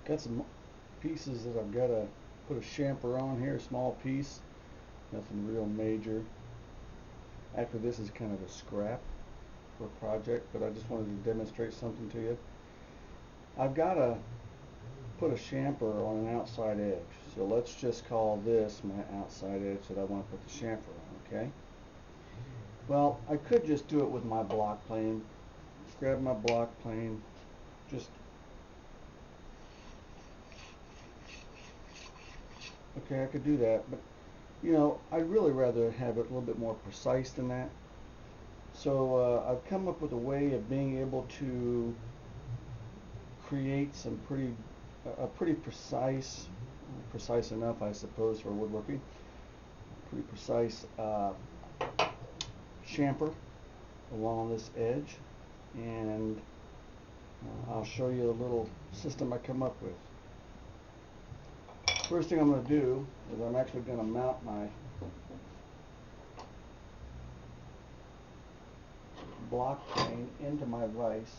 Got some pieces that I've got to put a chamfer on here, small piece, nothing real major. Actually, this is kind of a scrap for a project, but I just wanted to demonstrate something to you. I've got to put a chamfer on an outside edge, so let's just call this my outside edge that I want to put the chamfer on, okay? Well, I could just do it with my block plane. Grab my block plane, just okay, I could do that, but you know, I'd really rather have it a little bit more precise than that. So I've come up with a way of being able to create some a pretty precise enough, I suppose, for woodworking, pretty precise chamfer along this edge, and I'll show you the little system I come up with. First thing I'm going to do is I'm actually going to mount my block plane into my vise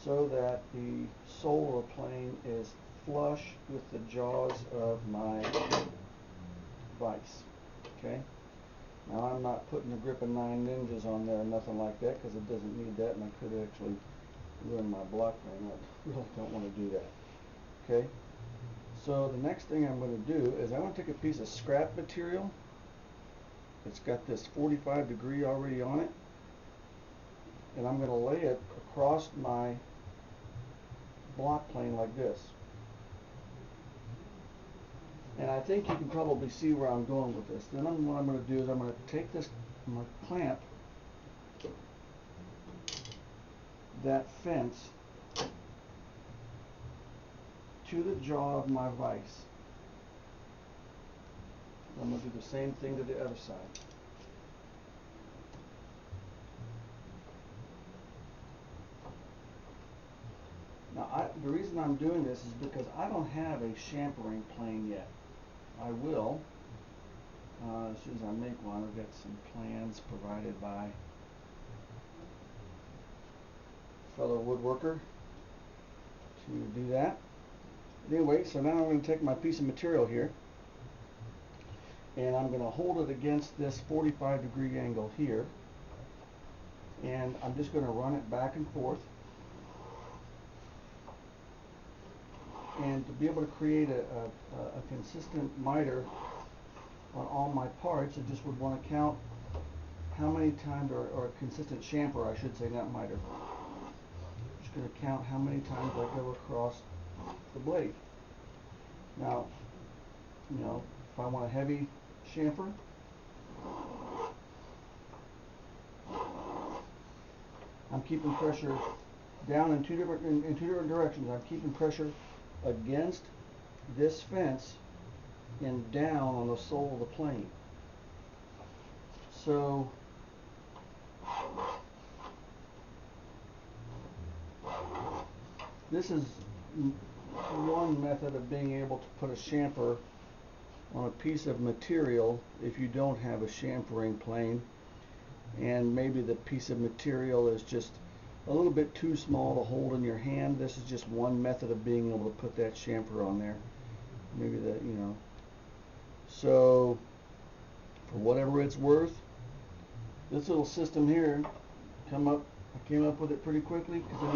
so that the sole of the plane is flush with the jaws of my vise. Okay? Now I'm not putting the grip of 9 ninjas on there or nothing like that because it doesn't need that, and I could actually ruin my block plane. I really don't want to do that. Okay? So the next thing I'm going to do is I'm going to take a piece of scrap material. It's got this 45 degree already on it, and I'm going to lay it across my block plane like this. And I think you can probably see where I'm going with this. Then what I'm going to do is I'm going to take this, I'm going to clamp that fence to the jaw of my vise. I'm going to do the same thing to the other side. Now, the reason I'm doing this is because I don't have a chamfering plane yet. I will, as soon as I make one. I've got some plans provided by a fellow woodworker to do that. Anyway, so now I'm going to take my piece of material here, and I'm going to hold it against this 45 degree angle here, and I'm just going to run it back and forth. And to be able to create a consistent miter on all my parts, I just would want to count how many times, or a consistent chamfer, I should say, not miter. I'm just going to count how many times I go across the blade. Now, you know, if I want a heavy chamfer, I'm keeping pressure down in two different directions. I'm keeping pressure against this fence and down on the sole of the plane. So this is one method of being able to put a chamfer on a piece of material if you don't have a chamfering plane, and maybe the piece of material is just a little bit too small to hold in your hand. This is just one method of being able to put that chamfer on there. Maybe that, you know. So for whatever it's worth, this little system here I came up with it pretty quickly because I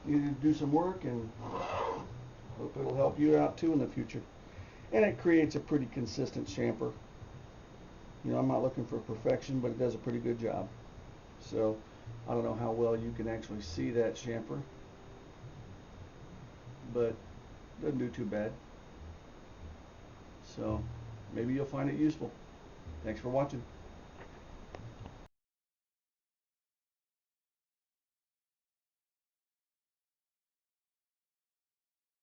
needed to do some work, and hope it'll help you out too in the future. And it creates a pretty consistent chamfer. You know, I'm not looking for perfection, but it does a pretty good job. So I don't know how well you can actually see that chamfer, but it doesn't do too bad. So maybe you'll find it useful. Thanks for watching.